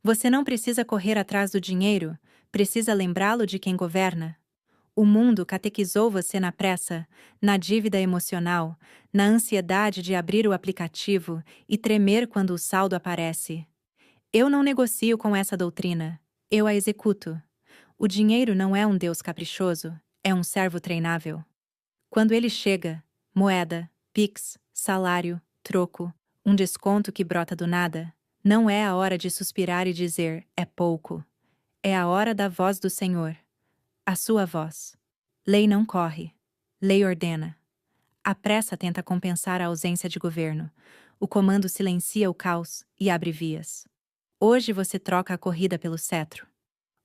Você não precisa correr atrás do dinheiro, precisa lembrá-lo de quem governa. O mundo catequizou você na pressa, na dívida emocional, na ansiedade de abrir o aplicativo e tremer quando o saldo aparece. Eu não negocio com essa doutrina, eu a executo. O dinheiro não é um Deus caprichoso, é um servo treinável. Quando ele chega, moeda, pix, salário, troco, um desconto que brota do nada, não é a hora de suspirar e dizer, é pouco. É a hora da voz do Senhor. A sua voz. Lei não corre. Lei ordena. A pressa tenta compensar a ausência de governo. O comando silencia o caos e abre vias. Hoje você troca a corrida pelo cetro.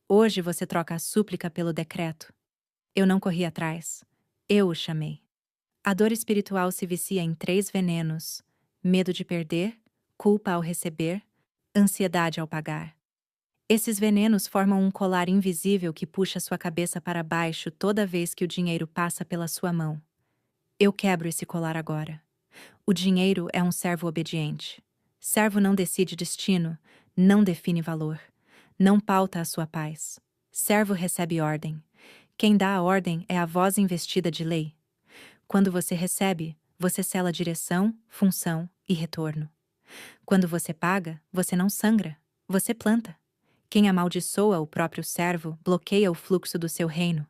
Hoje você troca a súplica pelo decreto. Eu não corri atrás. Eu o chamei. A dor espiritual se vicia em 3 venenos: medo de perder, culpa ao receber, ansiedade ao pagar. Esses venenos formam um colar invisível que puxa sua cabeça para baixo toda vez que o dinheiro passa pela sua mão. Eu quebro esse colar agora. O dinheiro é um servo obediente. Servo não decide destino, não define valor, não pauta a sua paz. Servo recebe ordem. Quem dá a ordem é a voz investida de lei. Quando você recebe, você sela direção, função e retorno. Quando você paga, você não sangra, você planta. Quem amaldiçoa o próprio servo bloqueia o fluxo do seu reino.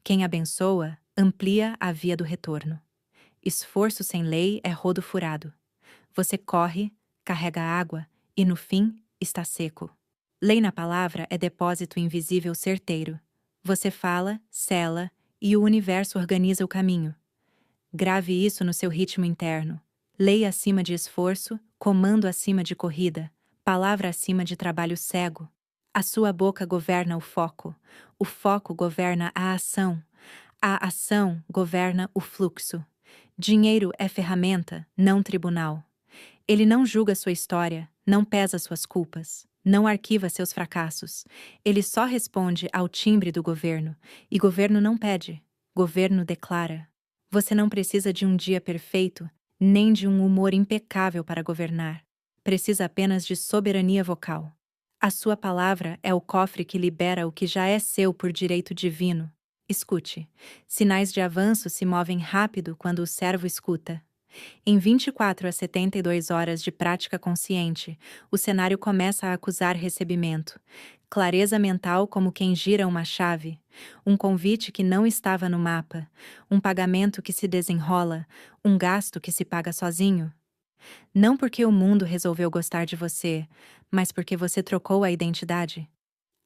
Quem abençoa, amplia a via do retorno. Esforço sem lei é rodo furado. Você corre, carrega água e, no fim, está seco. Lei na palavra é depósito invisível certeiro. Você fala, sela e o universo organiza o caminho. Grave isso no seu ritmo interno. Lei acima de esforço, comando acima de corrida, palavra acima de trabalho cego. A sua boca governa o foco governa a ação governa o fluxo. Dinheiro é ferramenta, não tribunal. Ele não julga sua história, não pesa suas culpas, não arquiva seus fracassos. Ele só responde ao timbre do governo, e governo não pede, governo declara. Você não precisa de um dia perfeito, nem de um humor impecável para governar. Precisa apenas de soberania vocal. A sua palavra é o cofre que libera o que já é seu por direito divino. Escute. Sinais de avanço se movem rápido quando o servo escuta. Em 24 a 72 horas de prática consciente, o cenário começa a acusar recebimento. Clareza mental como quem gira uma chave. Um convite que não estava no mapa. Um pagamento que se desenrola. Um gasto que se paga sozinho. Não porque o mundo resolveu gostar de você, mas porque você trocou a identidade.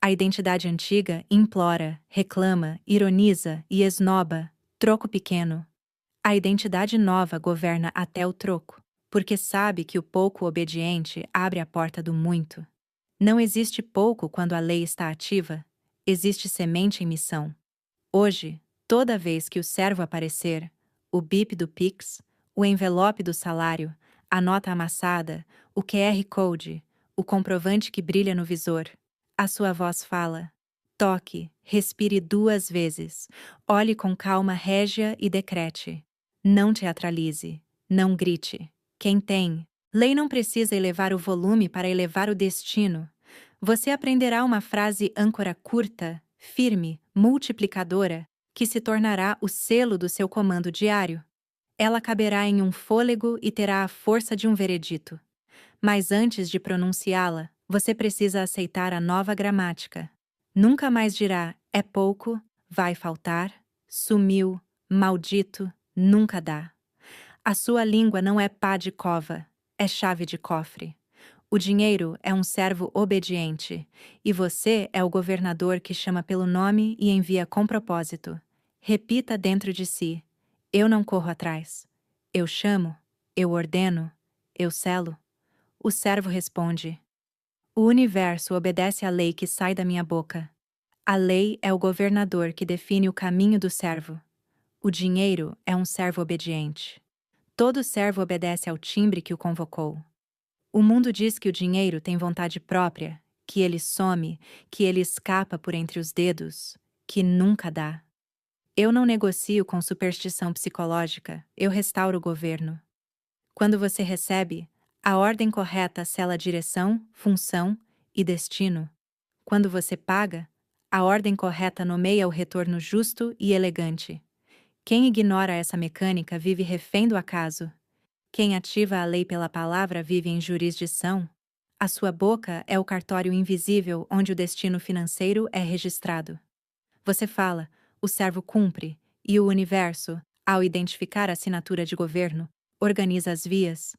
A identidade antiga implora, reclama, ironiza e esnoba. Troco pequeno. A identidade nova governa até o troco, porque sabe que o pouco obediente abre a porta do muito. Não existe pouco quando a lei está ativa, existe semente em missão. Hoje, toda vez que o servo aparecer, o bip do Pix, o envelope do salário, a nota amassada, o QR Code, o comprovante que brilha no visor, a sua voz fala. Toque, respire 2 vezes, olhe com calma régia e decrete. Não teatralize, não grite. Quem tem? Lei não precisa elevar o volume para elevar o destino. Você aprenderá uma frase âncora curta, firme, multiplicadora, que se tornará o selo do seu comando diário. Ela caberá em um fôlego e terá a força de um veredito. Mas antes de pronunciá-la, você precisa aceitar a nova gramática. Nunca mais dirá, é pouco, vai faltar, sumiu, maldito, nunca dá. A sua língua não é pá de cova, é chave de cofre. O dinheiro é um servo obediente, e você é o governador que chama pelo nome e envia com propósito. Repita dentro de si: eu não corro atrás. Eu chamo, eu ordeno, eu selo. O servo responde: o universo obedece à lei que sai da minha boca. A lei é o governador que define o caminho do servo. O dinheiro é um servo obediente. Todo servo obedece ao timbre que o convocou. O mundo diz que o dinheiro tem vontade própria, que ele some, que ele escapa por entre os dedos, que nunca dá. Eu não negocio com superstição psicológica, eu restauro o governo. Quando você recebe, a ordem correta sela direção, função e destino. Quando você paga, a ordem correta nomeia o retorno justo e elegante. Quem ignora essa mecânica vive refém do acaso. Quem ativa a lei pela palavra vive em jurisdição. A sua boca é o cartório invisível onde o destino financeiro é registrado. Você fala, o servo cumpre, e o universo, ao identificar a assinatura de governo, organiza as vias.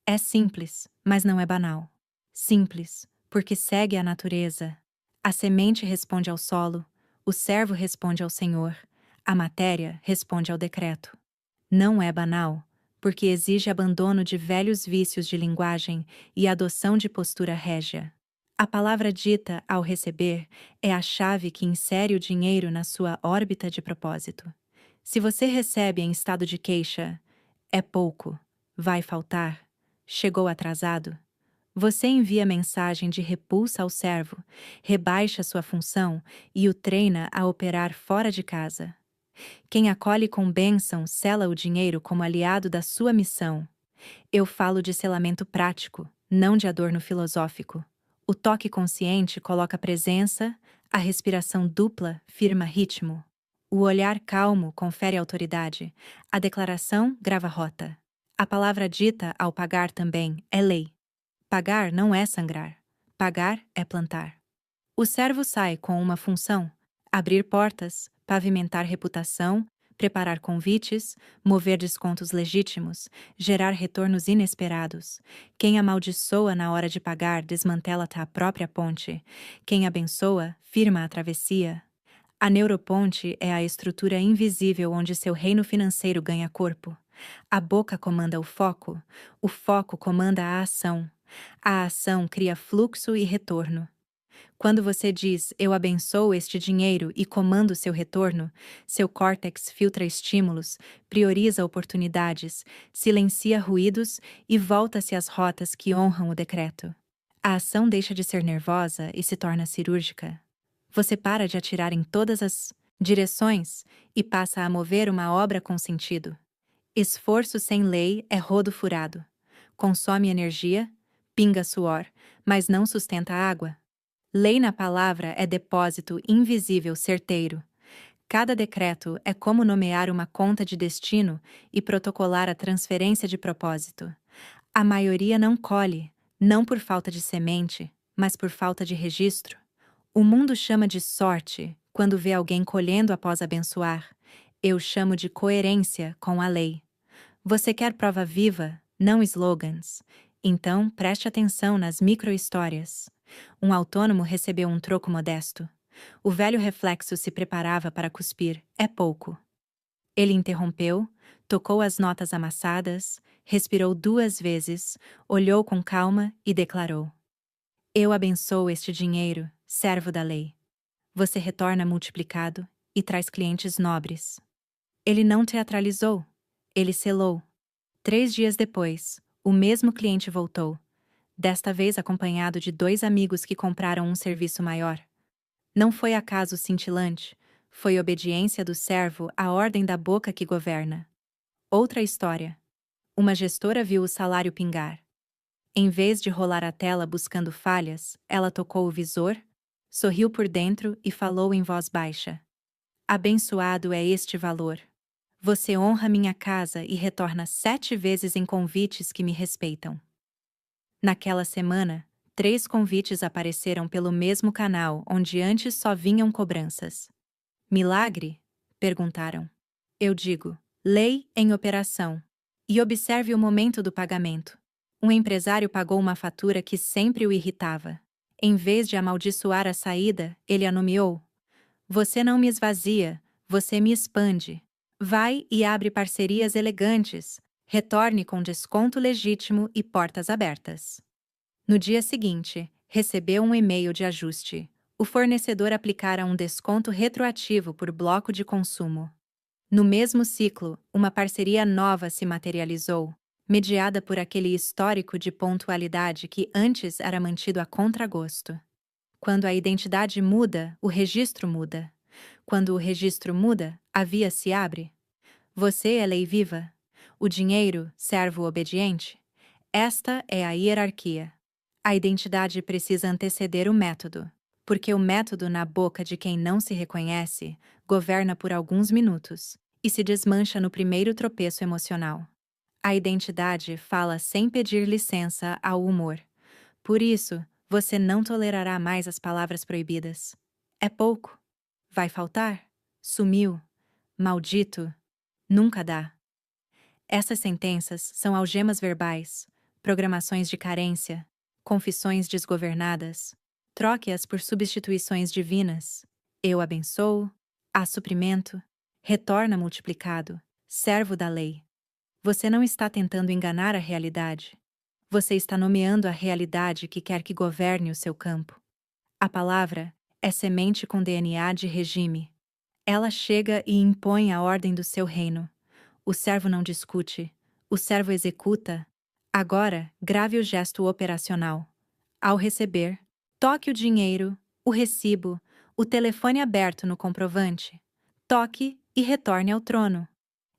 É simples, mas não é banal. Simples, porque segue a natureza. A semente responde ao solo, o servo responde ao Senhor, a matéria responde ao decreto. Não é banal, porque exige abandono de velhos vícios de linguagem e adoção de postura régia. A palavra dita ao receber é a chave que insere o dinheiro na sua órbita de propósito. Se você recebe em estado de queixa, é pouco, vai faltar, chegou atrasado, você envia mensagem de repulsa ao servo, rebaixa sua função e o treina a operar fora de casa. Quem acolhe com bênção sela o dinheiro como aliado da sua missão. Eu falo de selamento prático, não de adorno filosófico. O toque consciente coloca presença, a respiração dupla firma ritmo. O olhar calmo confere autoridade, a declaração grava rota. A palavra dita ao pagar também é lei. Pagar não é sangrar. Pagar é plantar. O servo sai com uma função: abrir portas, pavimentar reputação, preparar convites, mover descontos legítimos, gerar retornos inesperados. Quem amaldiçoa na hora de pagar desmantela a própria ponte. Quem abençoa, firma a travessia. A neuroponte é a estrutura invisível onde seu reino financeiro ganha corpo. A boca comanda o foco comanda a ação. A ação cria fluxo e retorno. Quando você diz, eu abençoo este dinheiro e comando seu retorno, seu córtex filtra estímulos, prioriza oportunidades, silencia ruídos e volta-se às rotas que honram o decreto. A ação deixa de ser nervosa e se torna cirúrgica. Você para de atirar em todas as direções e passa a mover uma obra com sentido. Esforço sem lei é rodo furado. Consome energia, pinga suor, mas não sustenta água. Lei na palavra é depósito invisível certeiro. Cada decreto é como nomear uma conta de destino e protocolar a transferência de propósito. A maioria não colhe, não por falta de semente, mas por falta de registro. O mundo chama de sorte quando vê alguém colhendo após abençoar. Eu chamo de coerência com a lei. Você quer prova viva, não slogans. Então, preste atenção nas micro-histórias. Um autônomo recebeu um troco modesto. O velho reflexo se preparava para cuspir. É pouco. Ele interrompeu, tocou as notas amassadas, respirou 2 vezes, olhou com calma e declarou: Eu abençoo este dinheiro, servo da lei. Você retorna multiplicado e traz clientes nobres. Ele não teatralizou. Ele selou. 3 dias depois, o mesmo cliente voltou, desta vez acompanhado de 2 amigos que compraram um serviço maior. Não foi acaso cintilante, foi obediência do servo à ordem da boca que governa. Outra história. Uma gestora viu o salário pingar. Em vez de rolar a tela buscando falhas, ela tocou o visor, sorriu por dentro e falou em voz baixa: Abençoado é este valor. Você honra minha casa e retorna 7 vezes em convites que me respeitam. Naquela semana, 3 convites apareceram pelo mesmo canal onde antes só vinham cobranças. Milagre? Perguntaram. Eu digo, lei em operação. E observe o momento do pagamento. Um empresário pagou uma fatura que sempre o irritava. Em vez de amaldiçoar a saída, ele a nomeou: Você não me esvazia, você me expande. Vai e abre parcerias elegantes. Retorne com desconto legítimo e portas abertas. No dia seguinte, recebeu um e-mail de ajuste. O fornecedor aplicara um desconto retroativo por bloco de consumo. No mesmo ciclo, uma parceria nova se materializou, mediada por aquele histórico de pontualidade que antes era mantido a contragosto. Quando a identidade muda, o registro muda. Quando o registro muda, a via se abre. Você é lei viva. O dinheiro, servo obediente. Esta é a hierarquia. A identidade precisa anteceder o método, porque o método na boca de quem não se reconhece governa por alguns minutos e se desmancha no primeiro tropeço emocional. A identidade fala sem pedir licença ao humor. Por isso, você não tolerará mais as palavras proibidas. É pouco. Vai faltar. Sumiu. Maldito. Nunca dá. Essas sentenças são algemas verbais, programações de carência, confissões desgovernadas. Troque-as por substituições divinas. Eu abençoo, há suprimento, retorna multiplicado, servo da lei. Você não está tentando enganar a realidade. Você está nomeando a realidade que quer que governe o seu campo. A palavra é semente com DNA de regime. Ela chega e impõe a ordem do seu reino. O servo não discute, o servo executa. Agora, grave o gesto operacional. Ao receber, toque o dinheiro, o recibo, o telefone aberto no comprovante. Toque e retorne ao trono.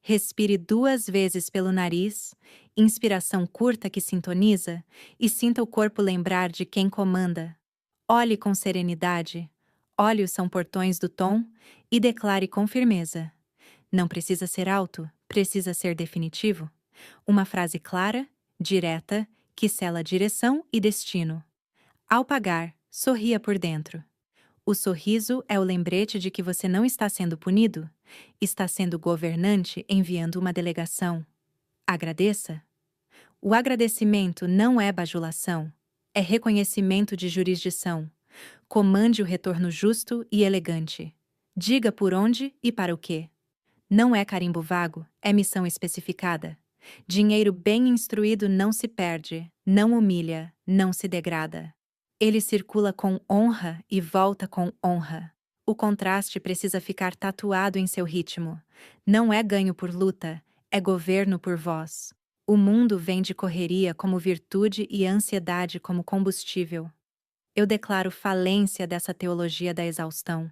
Respire 2 vezes pelo nariz, inspiração curta que sintoniza, e sinta o corpo lembrar de quem comanda. Olhe com serenidade, olhe são portões do tom e declare com firmeza. Não precisa ser alto, precisa ser definitivo. Uma frase clara, direta, que sela direção e destino. Ao pagar, sorria por dentro. O sorriso é o lembrete de que você não está sendo punido, está sendo governante enviando uma delegação. Agradeça. O agradecimento não é bajulação, é reconhecimento de jurisdição. Comande o retorno justo e elegante. Diga por onde e para o quê. Não é carimbo vago, é missão especificada. Dinheiro bem instruído não se perde, não humilha, não se degrada. Ele circula com honra e volta com honra. O contraste precisa ficar tatuado em seu ritmo. Não é ganho por luta, é governo por voz. O mundo vende correria como virtude e ansiedade como combustível. Eu declaro falência dessa teologia da exaustão.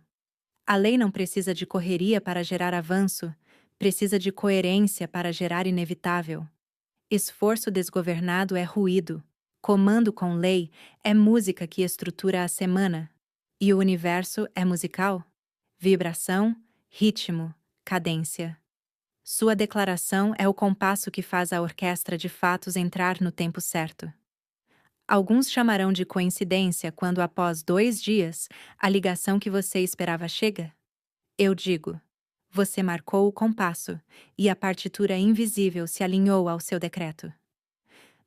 A lei não precisa de correria para gerar avanço, precisa de coerência para gerar inevitável. Esforço desgovernado é ruído. Comando com lei é música que estrutura a semana. E o universo é musical? Vibração, ritmo, cadência. Sua declaração é o compasso que faz a orquestra de fatos entrar no tempo certo. Alguns chamarão de coincidência quando, após 2 dias, a ligação que você esperava chega. Eu digo: você marcou o compasso, e a partitura invisível se alinhou ao seu decreto.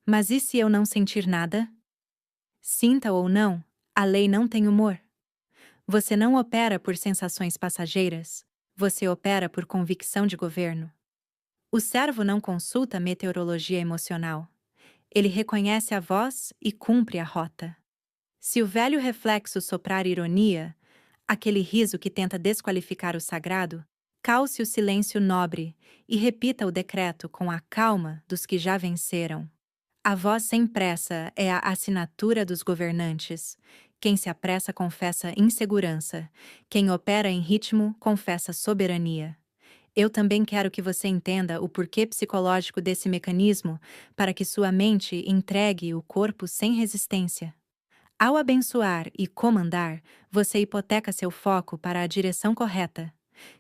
Mas e se eu não sentir nada? Sinta ou não, a lei não tem humor. Você não opera por sensações passageiras, você opera por convicção de governo. O servo não consulta meteorologia emocional. Ele reconhece a voz e cumpre a rota. Se o velho reflexo soprar ironia, aquele riso que tenta desqualificar o sagrado, calce o silêncio nobre e repita o decreto com a calma dos que já venceram. A voz sem pressa é a assinatura dos governantes. Quem se apressa confessa insegurança. Quem opera em ritmo confessa soberania. Eu também quero que você entenda o porquê psicológico desse mecanismo para que sua mente entregue o corpo sem resistência. Ao abençoar e comandar, você hipoteca seu foco para a direção correta.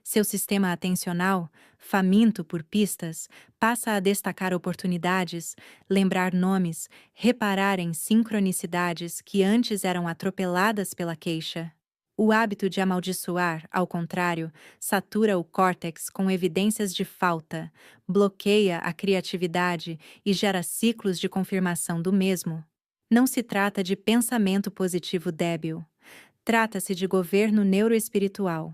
Seu sistema atencional, faminto por pistas, passa a destacar oportunidades, lembrar nomes, reparar em sincronicidades que antes eram atropeladas pela queixa. O hábito de amaldiçoar, ao contrário, satura o córtex com evidências de falta, bloqueia a criatividade e gera ciclos de confirmação do mesmo. Não se trata de pensamento positivo débil. Trata-se de governo neuroespiritual.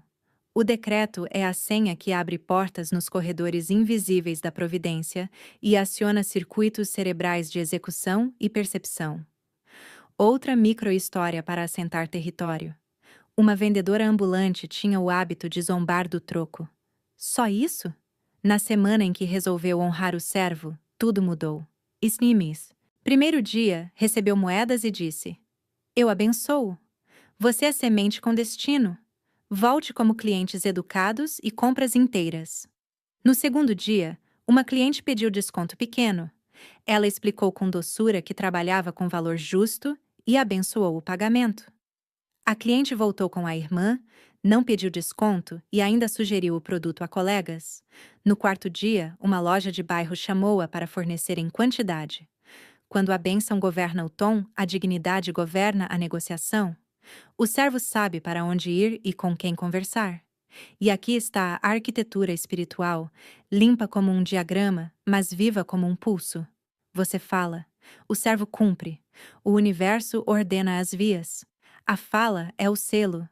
O decreto é a senha que abre portas nos corredores invisíveis da providência e aciona circuitos cerebrais de execução e percepção. Outra micro-história para assentar território. Uma vendedora ambulante tinha o hábito de zombar do troco. Só isso? Na semana em que resolveu honrar o servo, tudo mudou. Snimis. Primeiro dia, recebeu moedas e disse: eu abençoo. Você é semente com destino. Volte como clientes educados e compras inteiras. No segundo dia, uma cliente pediu desconto pequeno. Ela explicou com doçura que trabalhava com valor justo e abençoou o pagamento. A cliente voltou com a irmã, não pediu desconto e ainda sugeriu o produto a colegas. No quarto dia, uma loja de bairro chamou-a para fornecer em quantidade. Quando a bênção governa o tom, a dignidade governa a negociação. O servo sabe para onde ir e com quem conversar. E aqui está a arquitetura espiritual, limpa como um diagrama, mas viva como um pulso. Você fala, o servo cumpre, o universo ordena as vias. A fala é o selo,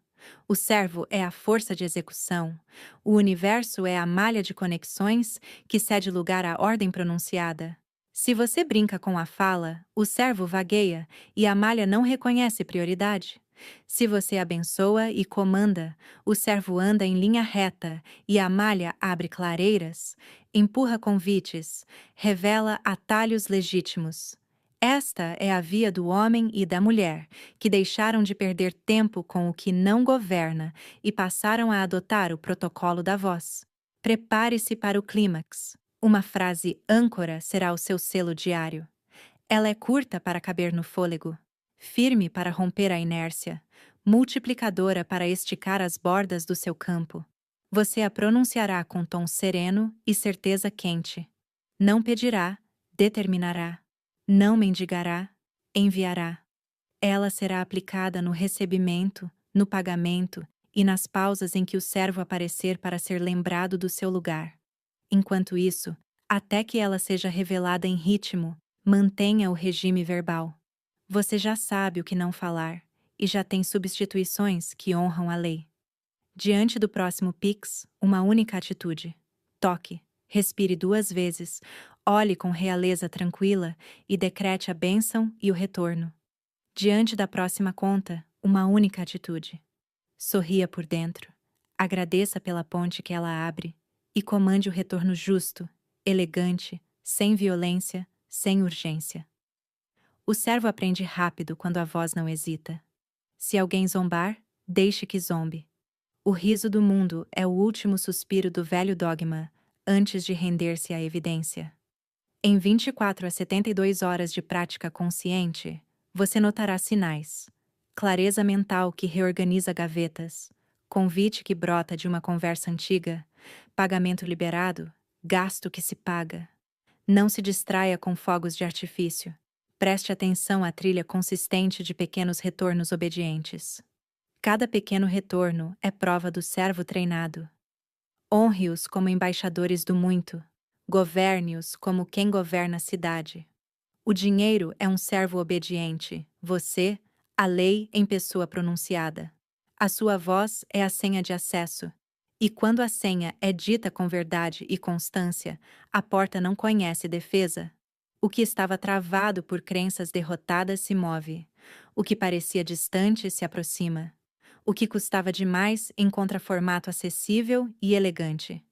o servo é a força de execução, o universo é a malha de conexões que cede lugar à ordem pronunciada. Se você brinca com a fala, o servo vagueia e a malha não reconhece prioridade. Se você abençoa e comanda, o servo anda em linha reta e a malha abre clareiras, empurra convites, revela atalhos legítimos. Esta é a via do homem e da mulher, que deixaram de perder tempo com o que não governa e passaram a adotar o protocolo da voz. Prepare-se para o clímax. Uma frase âncora será o seu selo diário. Ela é curta para caber no fôlego, firme para romper a inércia, multiplicadora para esticar as bordas do seu campo. Você a pronunciará com tom sereno e certeza quente. Não pedirá, determinará. Não mendigará, enviará. Ela será aplicada no recebimento, no pagamento e nas pausas em que o servo aparecer para ser lembrado do seu lugar. Enquanto isso, até que ela seja revelada em ritmo, mantenha o regime verbal. Você já sabe o que não falar e já tem substituições que honram a lei. Diante do próximo Pix, uma única atitude. Toque, respire 2 vezes, olhe com realeza tranquila e decrete a bênção e o retorno. Diante da próxima conta, uma única atitude. Sorria por dentro, agradeça pela ponte que ela abre e comande o retorno justo, elegante, sem violência, sem urgência. O servo aprende rápido quando a voz não hesita. Se alguém zombar, deixe que zombe. O riso do mundo é o último suspiro do velho dogma, antes de render-se à evidência. Em 24 a 72 horas de prática consciente, você notará sinais. Clareza mental que reorganiza gavetas, convite que brota de uma conversa antiga, pagamento liberado, gasto que se paga. Não se distraia com fogos de artifício. Preste atenção à trilha consistente de pequenos retornos obedientes. Cada pequeno retorno é prova do servo treinado. Honre-os como embaixadores do muito. Governe-os como quem governa a cidade. O dinheiro é um servo obediente, você, a lei em pessoa pronunciada. A sua voz é a senha de acesso. E quando a senha é dita com verdade e constância, a porta não conhece defesa. O que estava travado por crenças derrotadas se move. O que parecia distante se aproxima. O que custava demais encontra formato acessível e elegante.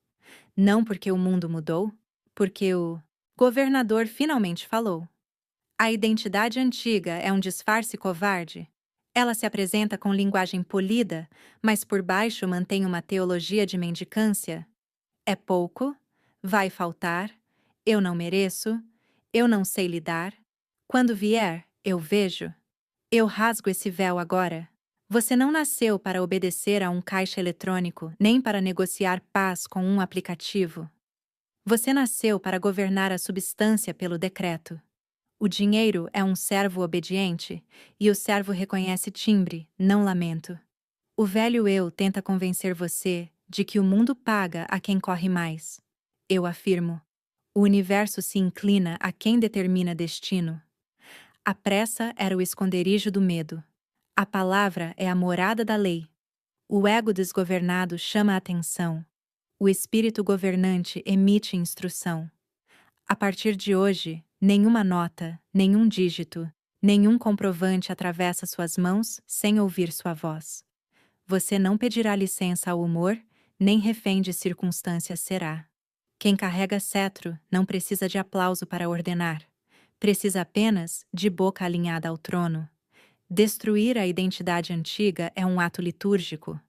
Não porque o mundo mudou, porque o governador finalmente falou. A identidade antiga é um disfarce covarde. Ela se apresenta com linguagem polida, mas por baixo mantém uma teologia de mendicância. É pouco, vai faltar, eu não mereço, eu não sei lidar. Quando vier, eu vejo. Eu rasgo esse véu agora. Você não nasceu para obedecer a um caixa eletrônico, nem para negociar paz com um aplicativo. Você nasceu para governar a substância pelo decreto. O dinheiro é um servo obediente, e o servo reconhece timbre, não lamento. O velho eu tenta convencer você de que o mundo paga a quem corre mais. Eu afirmo. O universo se inclina a quem determina destino. A pressa era o esconderijo do medo. A palavra é a morada da lei. O ego desgovernado chama a atenção. O espírito governante emite instrução. A partir de hoje, nenhuma nota, nenhum dígito, nenhum comprovante atravessa suas mãos sem ouvir sua voz. Você não pedirá licença ao humor, nem refém de circunstâncias será. Quem carrega cetro não precisa de aplauso para ordenar. Precisa apenas de boca alinhada ao trono. Destruir a identidade antiga é um ato litúrgico.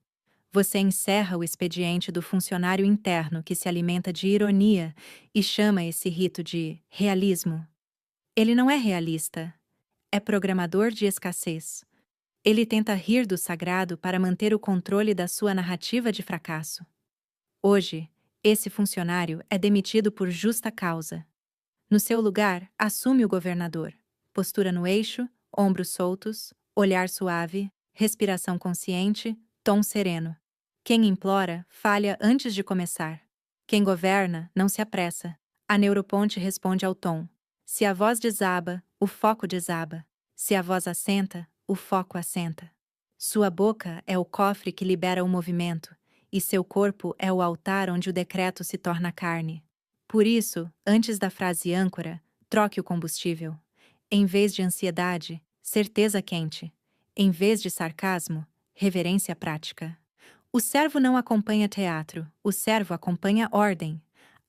Você encerra o expediente do funcionário interno que se alimenta de ironia e chama esse rito de realismo. Ele não é realista. É programador de escassez. Ele tenta rir do sagrado para manter o controle da sua narrativa de fracasso. Hoje, esse funcionário é demitido por justa causa. No seu lugar, assume o governador. Postura no eixo, ombros soltos, olhar suave, respiração consciente, tom sereno. Quem implora, falha antes de começar. Quem governa, não se apressa. A neuroponte responde ao tom. Se a voz desaba, o foco desaba. Se a voz assenta, o foco assenta. Sua boca é o cofre que libera o movimento, e seu corpo é o altar onde o decreto se torna carne. Por isso, antes da frase âncora, troque o combustível. Em vez de ansiedade, certeza quente. Em vez de sarcasmo, reverência prática. O servo não acompanha teatro, o servo acompanha ordem.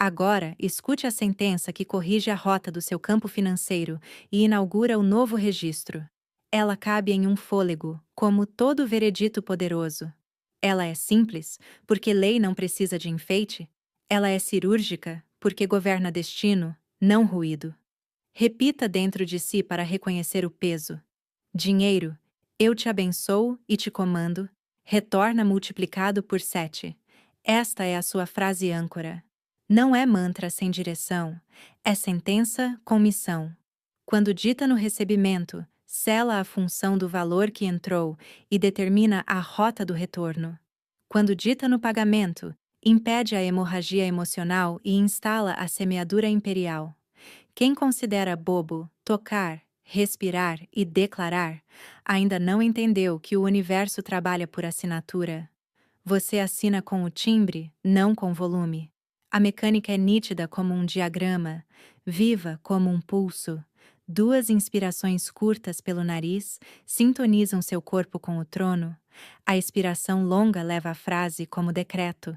Agora, escute a sentença que corrige a rota do seu campo financeiro e inaugura o novo registro. Ela cabe em um fôlego, como todo veredito poderoso. Ela é simples, porque lei não precisa de enfeite. Ela é cirúrgica, porque governa destino, não ruído. Repita dentro de si para reconhecer o peso. Dinheiro, eu te abençoo e te comando, retorna multiplicado por 7. Esta é a sua frase âncora. Não é mantra sem direção, é sentença com missão. Quando dita no recebimento, sela a função do valor que entrou e determina a rota do retorno. Quando dita no pagamento, impede a hemorragia emocional e instala a semeadura imperial. Quem considera bobo tocar, respirar e declarar, ainda não entendeu que o universo trabalha por assinatura. Você assina com o timbre, não com volume. A mecânica é nítida como um diagrama, viva como um pulso. Duas inspirações curtas pelo nariz sintonizam seu corpo com o trono. A expiração longa leva a frase como decreto.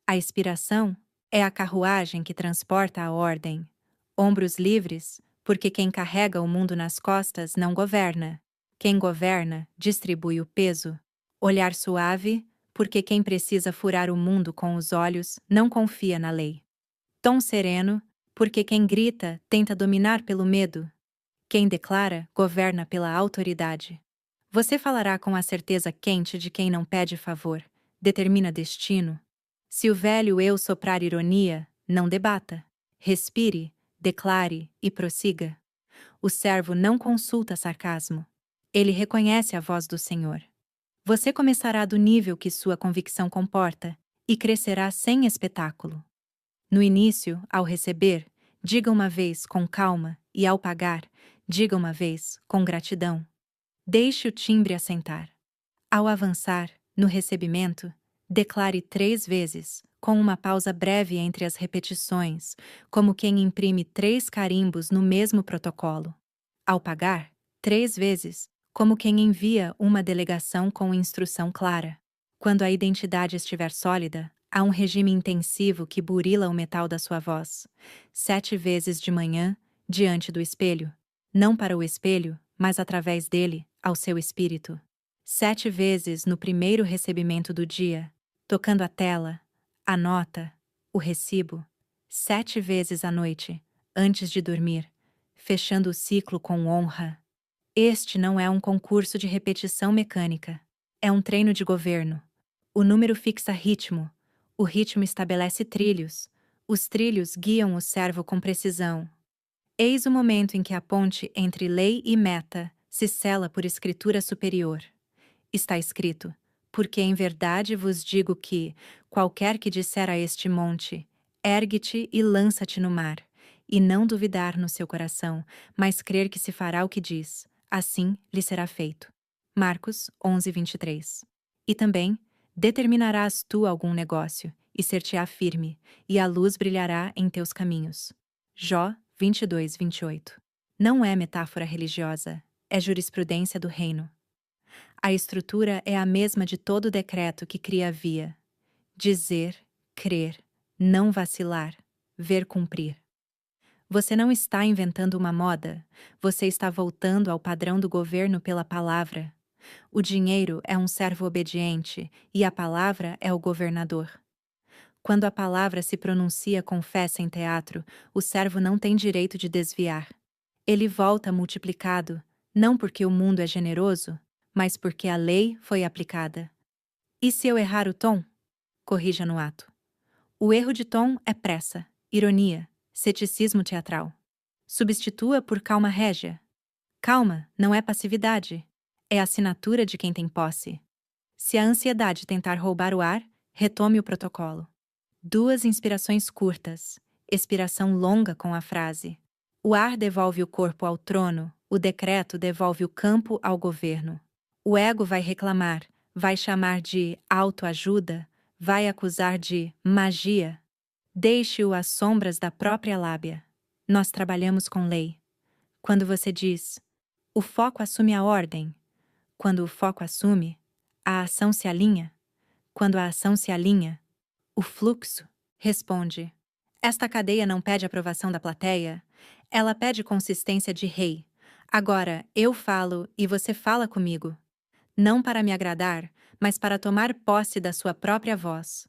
A expiração é a carruagem que transporta a ordem. Ombros livres, porque quem carrega o mundo nas costas não governa. Quem governa, distribui o peso. Olhar suave, porque quem precisa furar o mundo com os olhos não confia na lei. Tom sereno, porque quem grita tenta dominar pelo medo. Quem declara, governa pela autoridade. Você falará com a certeza quente de quem não pede favor, determina destino. Se o velho eu soprar ironia, não debata. Respire, declare e prossiga. O servo não consulta sarcasmo. Ele reconhece a voz do Senhor. Você começará do nível que sua convicção comporta e crescerá sem espetáculo. No início, ao receber, diga uma vez com calma e ao pagar, diga uma vez com gratidão. Deixe o timbre assentar. Ao avançar, no recebimento, declare 3 vezes, com uma pausa breve entre as repetições, como quem imprime 3 carimbos no mesmo protocolo. Ao pagar, 3 vezes, como quem envia uma delegação com instrução clara. Quando a identidade estiver sólida, há um regime intensivo que burila o metal da sua voz. 7 vezes de manhã, diante do espelho. Não para o espelho, mas através dele, ao seu espírito. 7 vezes no primeiro recebimento do dia, tocando a tela, a nota, o recibo. 7 vezes à noite, antes de dormir, fechando o ciclo com honra. Este não é um concurso de repetição mecânica. É um treino de governo. O número fixa ritmo. O ritmo estabelece trilhos. Os trilhos guiam o servo com precisão. Eis o momento em que a ponte entre lei e meta se sela por escritura superior. Está escrito: porque em verdade vos digo que, qualquer que disser a este monte, ergue-te e lança-te no mar, e não duvidar no seu coração, mas crer que se fará o que diz, assim lhe será feito. Marcos 11:23. E também, determinarás tu algum negócio, e ser-te-á firme, e a luz brilhará em teus caminhos. Jó 22:28. Não é metáfora religiosa, é jurisprudência do reino. A estrutura é a mesma de todo decreto que cria a via. Dizer, crer, não vacilar, ver cumprir. Você não está inventando uma moda, você está voltando ao padrão do governo pela palavra. O dinheiro é um servo obediente e a palavra é o governador. Quando a palavra se pronuncia com fé sem teatro, o servo não tem direito de desviar. Ele volta multiplicado, não porque o mundo é generoso, mas porque a lei foi aplicada. E se eu errar o tom? Corrija no ato. O erro de tom é pressa, ironia, ceticismo teatral. Substitua por calma régia. Calma não é passividade, é assinatura de quem tem posse. Se a ansiedade tentar roubar o ar, retome o protocolo. 2 inspirações curtas, expiração longa com a frase. O ar devolve o corpo ao trono, o decreto devolve o campo ao governo. O ego vai reclamar, vai chamar de autoajuda, vai acusar de magia. Deixe-o às sombras da própria lábia. Nós trabalhamos com lei. Quando você diz, o foco assume a ordem. Quando o foco assume, a ação se alinha. Quando a ação se alinha, o fluxo responde. Esta cadeia não pede aprovação da plateia, ela pede consistência de rei. Agora, eu falo e você fala comigo. Não para me agradar, mas para tomar posse da sua própria voz.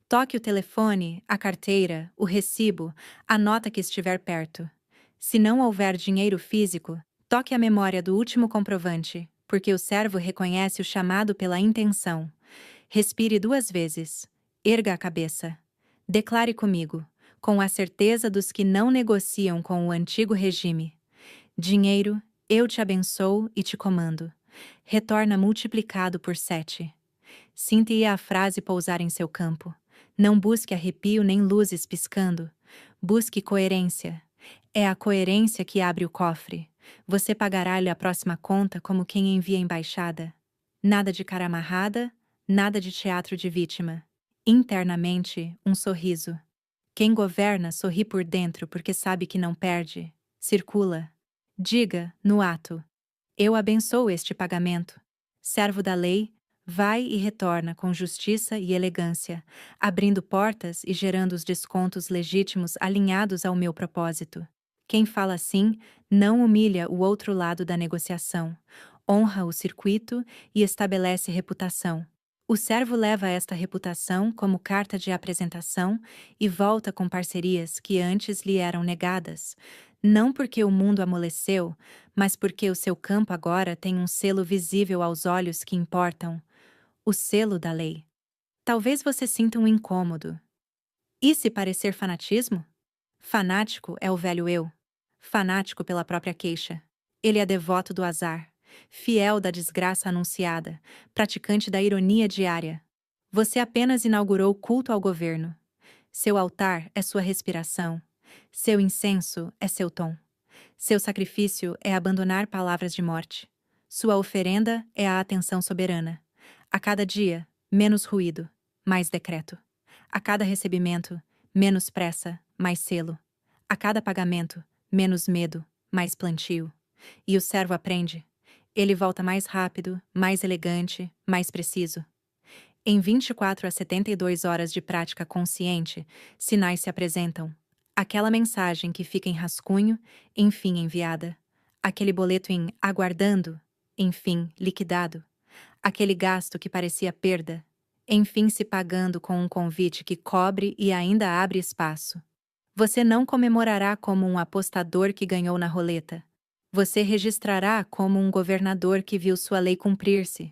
Toque o telefone, a carteira, o recibo, a nota que estiver perto. Se não houver dinheiro físico, toque a memória do último comprovante, porque o servo reconhece o chamado pela intenção. Respire 2 vezes. Erga a cabeça. Declare comigo, com a certeza dos que não negociam com o antigo regime. Dinheiro, eu te abençoo e te comando. Retorna multiplicado por 7. Sinta a frase pousar em seu campo. Não busque arrepio nem luzes piscando. Busque coerência. É a coerência que abre o cofre. Você pagará-lhe a próxima conta como quem envia embaixada. Nada de cara amarrada, nada de teatro de vítima. Internamente, um sorriso. Quem governa sorri por dentro porque sabe que não perde. Circula. Diga, no ato. Eu abençoo este pagamento. Servo da lei, vai e retorna com justiça e elegância, abrindo portas e gerando os descontos legítimos alinhados ao meu propósito. Quem fala assim não humilha o outro lado da negociação, honra o circuito e estabelece reputação. O servo leva esta reputação como carta de apresentação e volta com parcerias que antes lhe eram negadas, não porque o mundo amoleceu, mas porque o seu campo agora tem um selo visível aos olhos que importam, o selo da lei. Talvez você sinta um incômodo. E se parecer fanatismo? Fanático é o velho eu. Fanático pela própria queixa. Ele é devoto do azar, fiel da desgraça anunciada, praticante da ironia diária. Você apenas inaugurou culto ao governo. Seu altar é sua respiração. Seu incenso é seu tom. Seu sacrifício é abandonar palavras de morte. Sua oferenda é a atenção soberana. A cada dia, menos ruído, mais decreto. A cada recebimento, menos pressa, mais selo. A cada pagamento, menos medo, mais plantio. E o servo aprende. Ele volta mais rápido, mais elegante, mais preciso. Em 24 a 72 horas de prática consciente, sinais se apresentam. Aquela mensagem que fica em rascunho, enfim enviada. Aquele boleto em aguardando, enfim liquidado. Aquele gasto que parecia perda, enfim se pagando com um convite que cobre e ainda abre espaço. Você não comemorará como um apostador que ganhou na roleta. Você registrará como um governador que viu sua lei cumprir-se.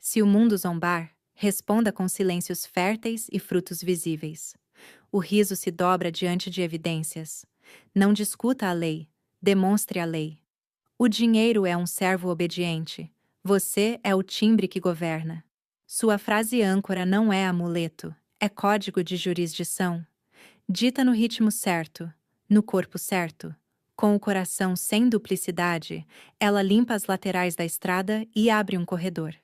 Se o mundo zombar, responda com silêncios férteis e frutos visíveis. O riso se dobra diante de evidências. Não discuta a lei, demonstre a lei. O dinheiro é um servo obediente. Você é o timbre que governa. Sua frase âncora não é amuleto, é código de jurisdição. Dita no ritmo certo, no corpo certo. Com o coração sem duplicidade, ela limpa as laterais da estrada e abre um corredor.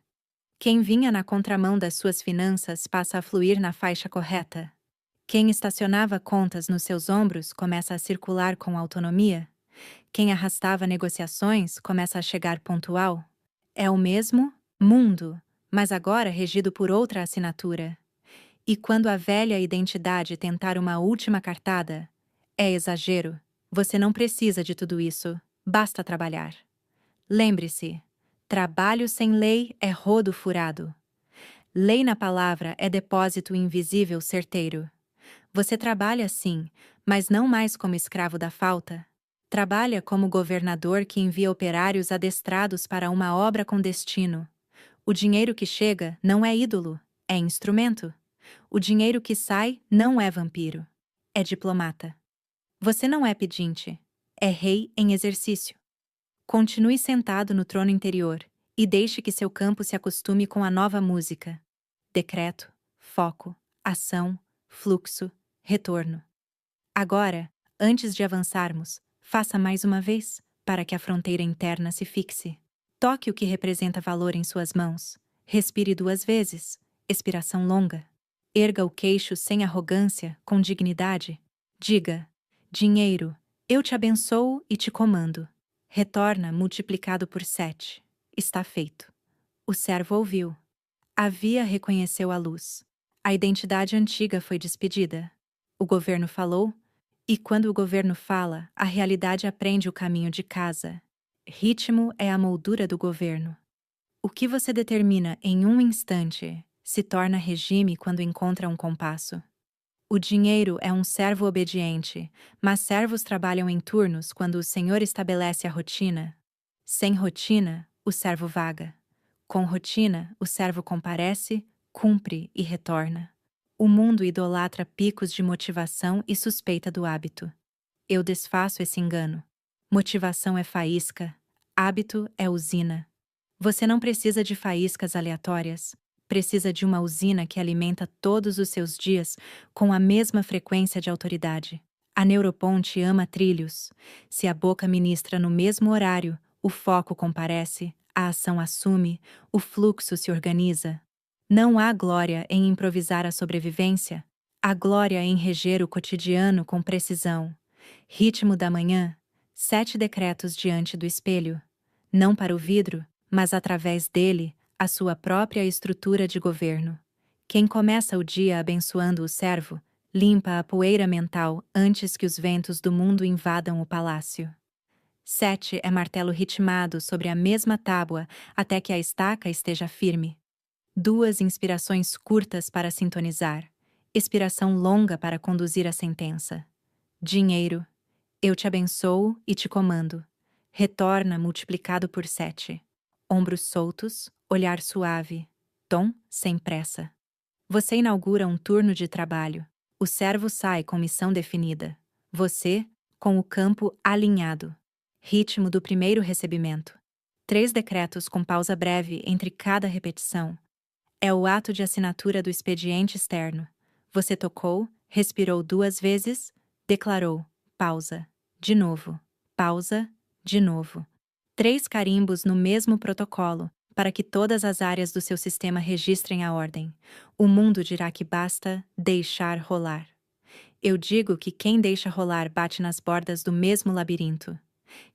Quem vinha na contramão das suas finanças passa a fluir na faixa correta. Quem estacionava contas nos seus ombros começa a circular com autonomia. Quem arrastava negociações começa a chegar pontual. É o mesmo mundo, mas agora regido por outra assinatura. E quando a velha identidade tentar uma última cartada, é exagero. Você não precisa de tudo isso, basta trabalhar. Lembre-se, trabalho sem lei é rodo furado. Lei na palavra é depósito invisível certeiro. Você trabalha sim, mas não mais como escravo da falta. Trabalha como governador que envia operários adestrados para uma obra com destino. O dinheiro que chega não é ídolo, é instrumento. O dinheiro que sai não é vampiro, é diplomata. Você não é pedinte, é rei em exercício. Continue sentado no trono interior e deixe que seu campo se acostume com a nova música. Decreto, foco, ação, fluxo, retorno. Agora, antes de avançarmos, faça mais uma vez, para que a fronteira interna se fixe. Toque o que representa valor em suas mãos. Respire 2 vezes. Expiração longa. Erga o queixo sem arrogância, com dignidade. Diga: dinheiro, eu te abençoo e te comando. Retorna multiplicado por 7. Está feito. O servo ouviu. A via reconheceu a luz. A identidade antiga foi despedida. O governo falou, e quando o governo fala, a realidade aprende o caminho de casa. Ritmo é a moldura do governo. O que você determina em um instante se torna regime quando encontra um compasso. O dinheiro é um servo obediente, mas servos trabalham em turnos quando o Senhor estabelece a rotina. Sem rotina, o servo vaga. Com rotina, o servo comparece, cumpre e retorna. O mundo idolatra picos de motivação e suspeita do hábito. Eu desfaço esse engano. Motivação é faísca, hábito é usina. Você não precisa de faíscas aleatórias. Precisa de uma usina que alimenta todos os seus dias com a mesma frequência de autoridade. A neuroponte ama trilhos. Se a boca ministra no mesmo horário, o foco comparece, a ação assume, o fluxo se organiza. Não há glória em improvisar a sobrevivência. Há glória em reger o cotidiano com precisão. Ritmo da manhã, 7 decretos diante do espelho. Não para o vidro, mas através dele, a sua própria estrutura de governo. Quem começa o dia abençoando o servo, limpa a poeira mental antes que os ventos do mundo invadam o palácio. 7 é martelo ritmado sobre a mesma tábua até que a estaca esteja firme. 2 inspirações curtas para sintonizar. Expiração longa para conduzir a sentença. Dinheiro, eu te abençoo e te comando. Retorna multiplicado por 7. Ombros soltos, olhar suave, tom sem pressa. Você inaugura um turno de trabalho. O servo sai com missão definida. Você, com o campo alinhado. Ritmo do primeiro recebimento. 3 decretos com pausa breve entre cada repetição. É o ato de assinatura do expediente externo. Você tocou, respirou 2 vezes, declarou, pausa, de novo, pausa, de novo. 3 carimbos no mesmo protocolo, para que todas as áreas do seu sistema registrem a ordem. O mundo dirá que basta deixar rolar. Eu digo que quem deixa rolar bate nas bordas do mesmo labirinto.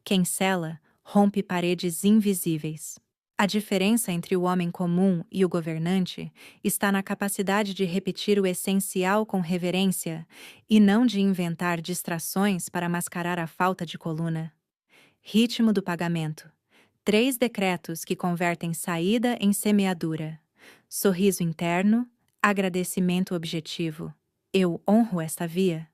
Quem sela, rompe paredes invisíveis. A diferença entre o homem comum e o governante está na capacidade de repetir o essencial com reverência e não de inventar distrações para mascarar a falta de coluna. Ritmo do pagamento. 3 decretos que convertem saída em semeadura. Sorriso interno, agradecimento objetivo. Eu honro esta via.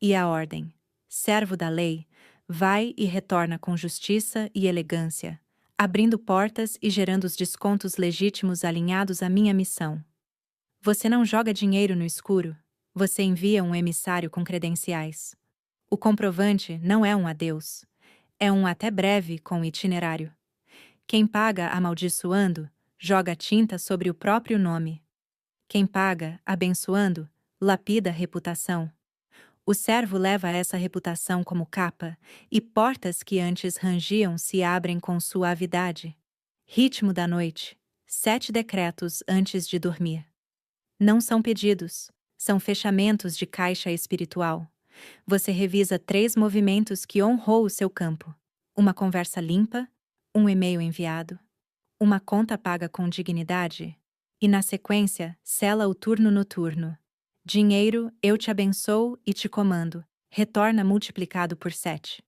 E a ordem. Servo da lei, vai e retorna com justiça e elegância, abrindo portas e gerando os descontos legítimos alinhados à minha missão. Você não joga dinheiro no escuro, você envia um emissário com credenciais. O comprovante não é um adeus. É um até breve com itinerário. Quem paga amaldiçoando, joga tinta sobre o próprio nome. Quem paga, abençoando, lapida a reputação. O servo leva essa reputação como capa, e portas que antes rangiam se abrem com suavidade. Ritmo da noite. 7 decretos antes de dormir. Não são pedidos, são fechamentos de caixa espiritual. Você revisa 3 movimentos que honrou o seu campo. Uma conversa limpa, um e-mail enviado, uma conta paga com dignidade, e na sequência, sela o turno noturno. Dinheiro, eu te abençoo e te comando, retorna multiplicado por 7.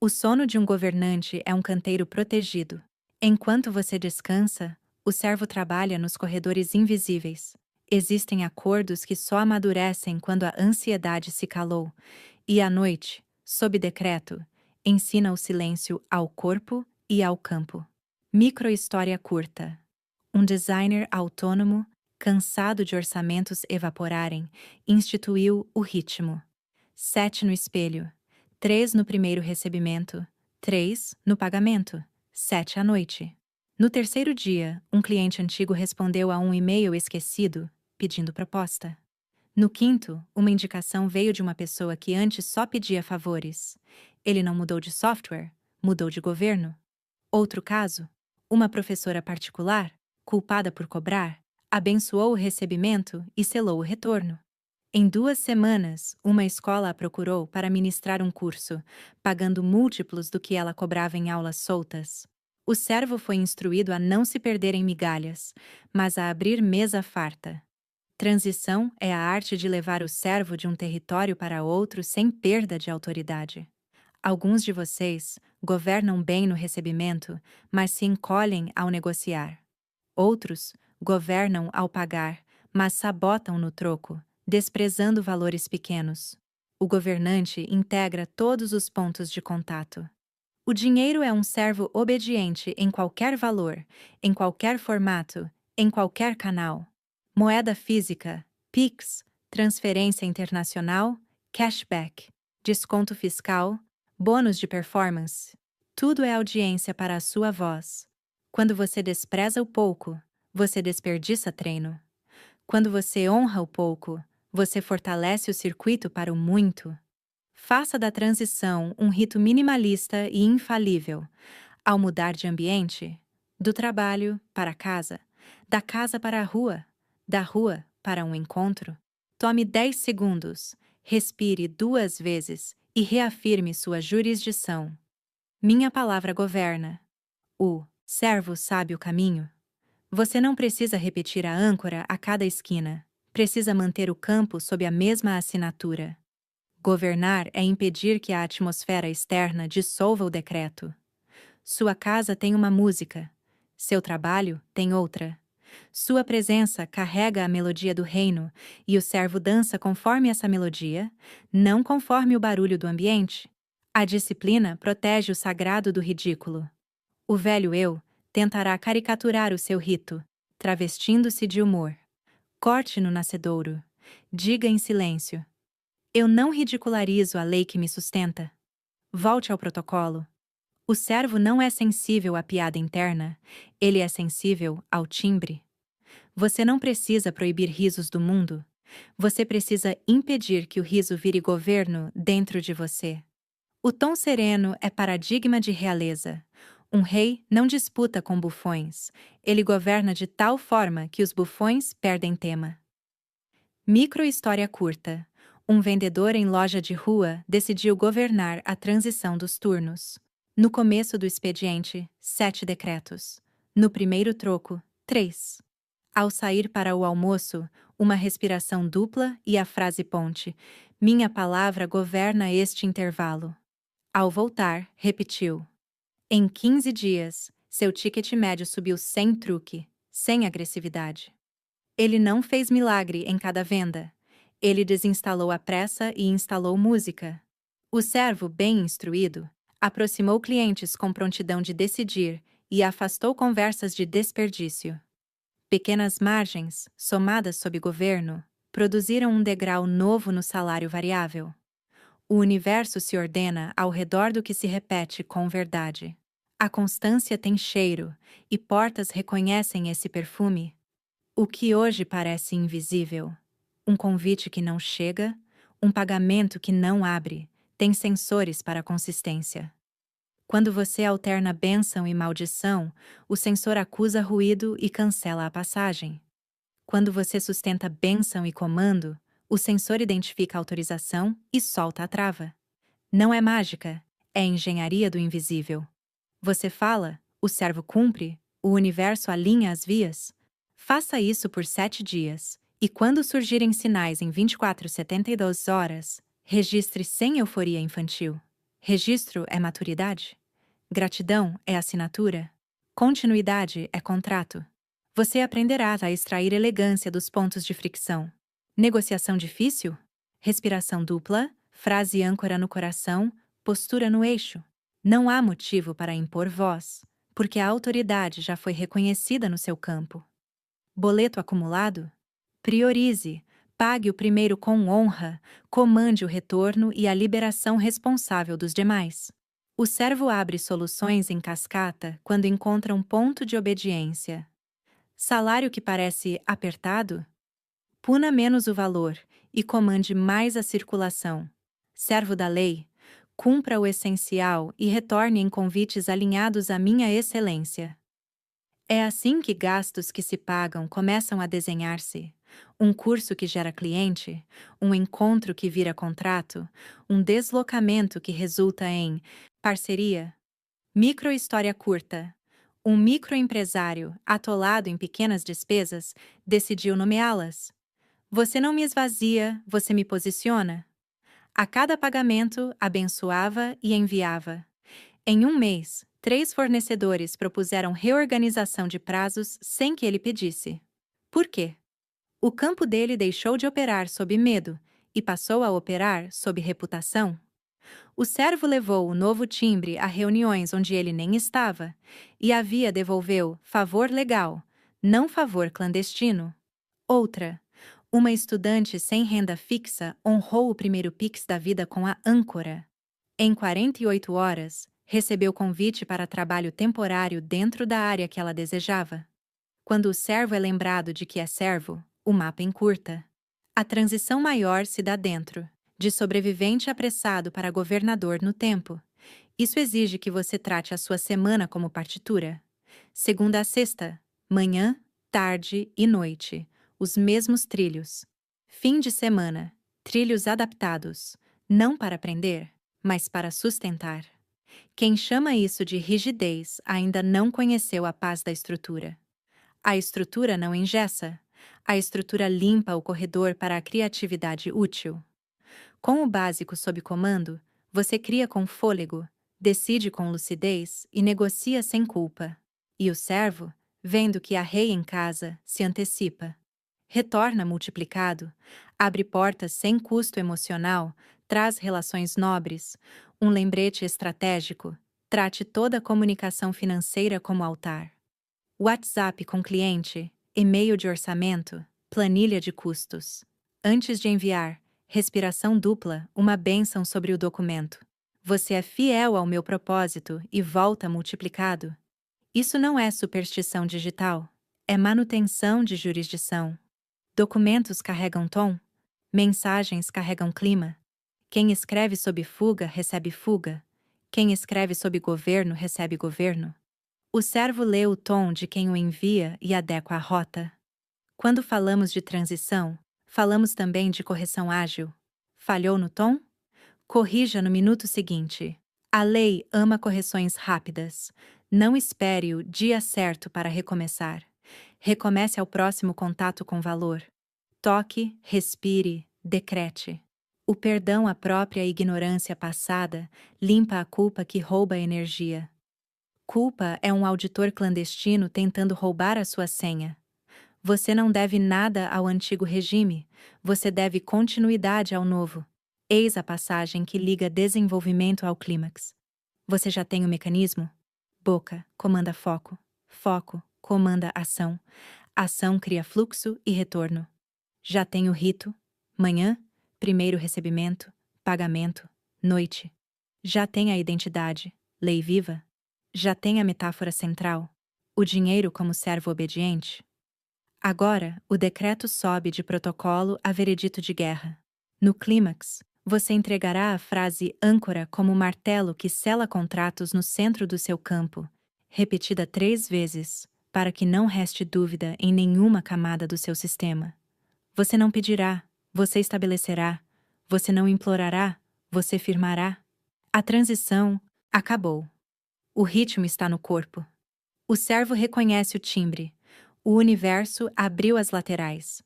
O sono de um governante é um canteiro protegido. Enquanto você descansa, o servo trabalha nos corredores invisíveis. Existem acordos que só amadurecem quando a ansiedade se calou, e à noite, sob decreto, Ensina o silêncio ao corpo e ao campo. Microhistória curta. Um designer autônomo, cansado de orçamentos evaporarem, instituiu o ritmo. 7 no espelho, 3 no primeiro recebimento, 3 no pagamento, 7 à noite. No terceiro dia, um cliente antigo respondeu a um e-mail esquecido, pedindo proposta. No quinto, uma indicação veio de uma pessoa que antes só pedia favores. Ele não mudou de software, mudou de governo. Outro caso, uma professora particular, culpada por cobrar, abençoou o recebimento e selou o retorno. Em 2 semanas, uma escola a procurou para ministrar um curso, pagando múltiplos do que ela cobrava em aulas soltas. O servo foi instruído a não se perder em migalhas, mas a abrir mesa farta. Transição é a arte de levar o servo de um território para outro sem perda de autoridade. Alguns de vocês governam bem no recebimento, mas se encolhem ao negociar. Outros governam ao pagar, mas sabotam no troco, desprezando valores pequenos. O governante integra todos os pontos de contato. O dinheiro é um servo obediente em qualquer valor, em qualquer formato, em qualquer canal. Moeda física, Pix, transferência internacional, cashback, desconto fiscal, bônus de performance. Tudo é audiência para a sua voz. Quando você despreza o pouco, você desperdiça treino. Quando você honra o pouco, você fortalece o circuito para o muito. Faça da transição um rito minimalista e infalível. Ao mudar de ambiente, do trabalho para casa, da casa para a rua, da rua para um encontro, tome 10 segundos, respire 2 vezes e reafirme sua jurisdição. Minha palavra governa. O servo sabe o caminho. Você não precisa repetir a âncora a cada esquina. Precisa manter o campo sob a mesma assinatura. Governar é impedir que a atmosfera externa dissolva o decreto. Sua casa tem uma música. Seu trabalho tem outra. Sua presença carrega a melodia do reino, e o servo dança conforme essa melodia, não conforme o barulho do ambiente. A disciplina protege o sagrado do ridículo. O velho eu tentará caricaturar o seu rito, travestindo-se de humor. Corte no nascedouro. Diga em silêncio: eu não ridicularizo a lei que me sustenta. Volte ao protocolo. O servo não é sensível à piada interna, ele é sensível ao timbre. Você não precisa proibir risos do mundo. Você precisa impedir que o riso vire governo dentro de você. O tom sereno é paradigma de realeza. Um rei não disputa com bufões. Ele governa de tal forma que os bufões perdem tema. Microhistória curta. Um vendedor em loja de rua decidiu governar a transição dos turnos. No começo do expediente, 7 decretos. No primeiro troco, 3. Ao sair para o almoço, uma respiração dupla e a frase ponte: minha palavra governa este intervalo. Ao voltar, repetiu. Em 15 dias, seu ticket médio subiu sem truque, sem agressividade. Ele não fez milagre em cada venda. Ele desinstalou a pressa e instalou música. O servo, bem instruído, aproximou clientes com prontidão de decidir e afastou conversas de desperdício. Pequenas margens, somadas sob governo, produziram um degrau novo no salário variável. O universo se ordena ao redor do que se repete com verdade. A constância tem cheiro, e portas reconhecem esse perfume. O que hoje parece invisível, um convite que não chega, um pagamento que não abre, tem sensores para consistência. Quando você alterna bênção e maldição, o sensor acusa ruído e cancela a passagem. Quando você sustenta bênção e comando, o sensor identifica a autorização e solta a trava. Não é mágica, é engenharia do invisível. Você fala, o servo cumpre, o universo alinha as vias. Faça isso por 7 dias, e quando surgirem sinais em 24/72 horas, registre sem euforia infantil. Registro é maturidade. Gratidão é assinatura. Continuidade é contrato. Você aprenderá a extrair elegância dos pontos de fricção. Negociação difícil? Respiração dupla, frase âncora no coração, postura no eixo. Não há motivo para impor voz, porque a autoridade já foi reconhecida no seu campo. Boleto acumulado? Priorize, pague o primeiro com honra, comande o retorno e a liberação responsável dos demais. O servo abre soluções em cascata quando encontra um ponto de obediência. Salário que parece apertado? Puna menos o valor e comande mais a circulação. Servo da lei, cumpra o essencial e retorne em convites alinhados à minha excelência. É assim que gastos que se pagam começam a desenhar-se. Um curso que gera cliente, um encontro que vira contrato, um deslocamento que resulta em parceria. Microhistória curta. Um microempresário, atolado em pequenas despesas, decidiu nomeá-las. Você não me esvazia, você me posiciona. A cada pagamento, abençoava e enviava. Em um mês, 3 fornecedores propuseram reorganização de prazos sem que ele pedisse. Por quê? O campo dele deixou de operar sob medo e passou a operar sob reputação. O servo levou o novo timbre a reuniões onde ele nem estava, e a via devolveu favor legal, não favor clandestino. Outra. Uma estudante sem renda fixa honrou o primeiro Pix da vida com a âncora. Em 48 horas, recebeu convite para trabalho temporário dentro da área que ela desejava. Quando o servo é lembrado de que é servo, o mapa encurta. A transição maior se dá dentro, de sobrevivente apressado para governador no tempo. Isso exige que você trate a sua semana como partitura. Segunda a sexta, manhã, tarde e noite, os mesmos trilhos. Fim de semana, trilhos adaptados, não para prender, mas para sustentar. Quem chama isso de rigidez ainda não conheceu a paz da estrutura. A estrutura não engessa. A estrutura limpa o corredor para a criatividade útil. Com o básico sob comando, você cria com fôlego, decide com lucidez e negocia sem culpa. E o servo, vendo que há rei em casa, se antecipa. Retorna multiplicado, abre portas sem custo emocional, traz relações nobres, um lembrete estratégico, trate toda a comunicação financeira como altar. WhatsApp com cliente, e-mail de orçamento, planilha de custos. Antes de enviar, respiração dupla, uma bênção sobre o documento. Você é fiel ao meu propósito e volta multiplicado. Isso não é superstição digital, é manutenção de jurisdição. Documentos carregam tom, mensagens carregam clima. Quem escreve sob fuga recebe fuga. Quem escreve sob governo recebe governo. O servo lê o tom de quem o envia e adequa a rota. Quando falamos de transição, falamos também de correção ágil. Falhou no tom? Corrija no minuto seguinte. A lei ama correções rápidas. Não espere o dia certo para recomeçar. Recomece ao próximo contato com valor. Toque, respire, decrete. O perdão à própria ignorância passada limpa a culpa que rouba a energia. Culpa é um auditor clandestino tentando roubar a sua senha. Você não deve nada ao antigo regime, você deve continuidade ao novo. Eis a passagem que liga desenvolvimento ao clímax. Você já tem o mecanismo? Boca comanda foco. Foco comanda ação. Ação cria fluxo e retorno. Já tem o rito? Manhã, primeiro recebimento, pagamento, noite. Já tem a identidade, lei viva? Já tem a metáfora central, o dinheiro como servo obediente? Agora, o decreto sobe de protocolo a veredito de guerra. No clímax, você entregará a frase âncora como martelo que sela contratos no centro do seu campo, repetida 3 vezes, para que não reste dúvida em nenhuma camada do seu sistema. Você não pedirá, você estabelecerá. Você não implorará, você firmará. A transição acabou. O ritmo está no corpo. O servo reconhece o timbre. O universo abriu as laterais.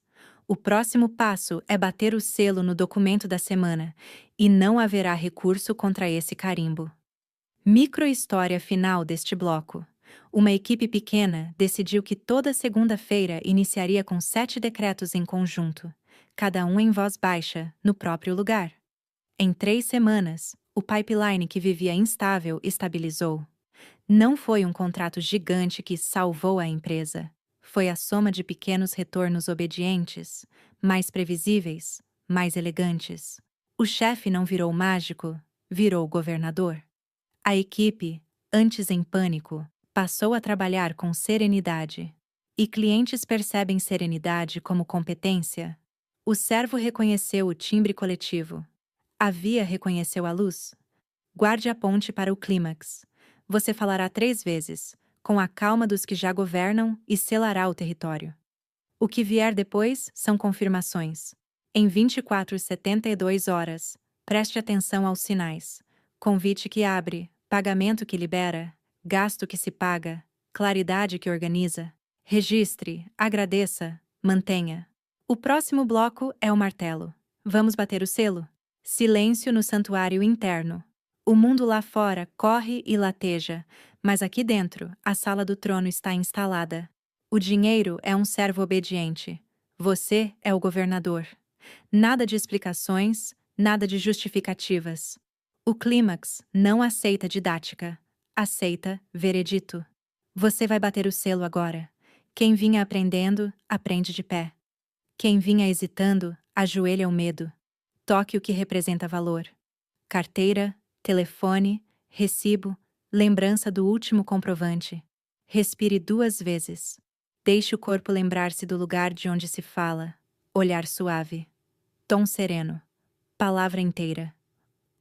O próximo passo é bater o selo no documento da semana, e não haverá recurso contra esse carimbo. Microhistória final deste bloco. Uma equipe pequena decidiu que toda segunda-feira iniciaria com 7 decretos em conjunto, cada um em voz baixa, no próprio lugar. Em 3 semanas, O pipeline que vivia instável estabilizou. Não foi um contrato gigante que salvou a empresa. Foi a soma de pequenos retornos obedientes, mais previsíveis, mais elegantes. O chefe não virou mágico, virou governador. A equipe, antes em pânico, passou a trabalhar com serenidade. E clientes percebem serenidade como competência. O servo reconheceu o timbre coletivo. A via reconheceu a luz. Guarde a ponte para o clímax. Você falará 3 vezes, com a calma dos que já governam, e selará o território. O que vier depois são confirmações. Em 24/72 horas, preste atenção aos sinais. Convite que abre, pagamento que libera, gasto que se paga, claridade que organiza. Registre, agradeça, mantenha. O próximo bloco é o martelo. Vamos bater o selo? Silêncio no santuário interno. O mundo lá fora corre e lateja, mas aqui dentro, a sala do trono está instalada. O dinheiro é um servo obediente. Você é o governador. Nada de explicações, nada de justificativas. O clímax não aceita didática, aceita veredito. Você vai bater o selo agora. Quem vinha aprendendo, aprende de pé. Quem vinha hesitando, ajoelha o medo. Toque o que representa valor. Carteira, telefone, recibo, lembrança do último comprovante. Respire 2 vezes. Deixe o corpo lembrar-se do lugar de onde se fala. Olhar suave. Tom sereno. Palavra inteira.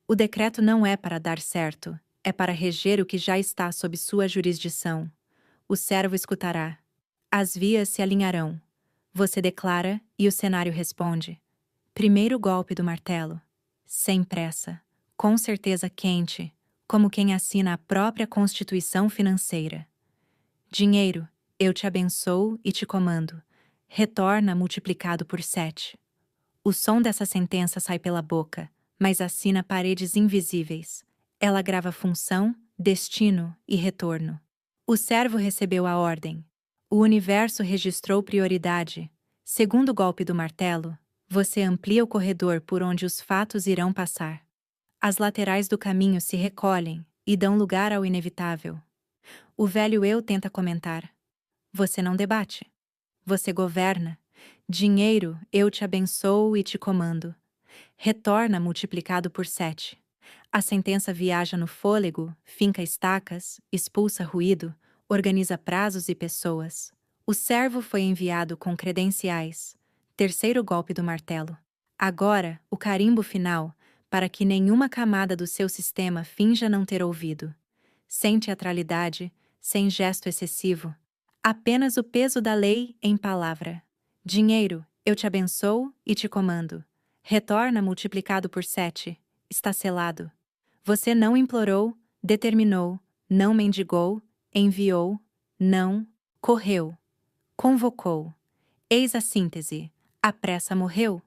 O decreto não é para dar certo, é para reger o que já está sob sua jurisdição. O servo escutará. As vias se alinharão. Você declara e o cenário responde. Primeiro golpe do martelo. Sem pressa. Com certeza quente, como quem assina a própria constituição financeira. Dinheiro, eu te abençoo e te comando. Retorna multiplicado por 7. O som dessa sentença sai pela boca, mas assina paredes invisíveis. Ela grava função, destino e retorno. O servo recebeu a ordem. O universo registrou prioridade. Segundo golpe do martelo, você amplia o corredor por onde os fatos irão passar. As laterais do caminho se recolhem e dão lugar ao inevitável. O velho eu tenta comentar. Você não debate. Você governa. Dinheiro, eu te abençoo e te comando. Retorna multiplicado por 7. A sentença viaja no fôlego, finca estacas, expulsa ruído, organiza prazos e pessoas. O servo foi enviado com credenciais. Terceiro golpe do martelo. Agora, o carimbo final, para que nenhuma camada do seu sistema finja não ter ouvido. Sem teatralidade, sem gesto excessivo. Apenas o peso da lei em palavra. Dinheiro, eu te abençoo e te comando. Retorna multiplicado por 7. Está selado. Você não implorou, determinou, não mendigou, enviou, não, correu, convocou. Eis a síntese. A pressa morreu.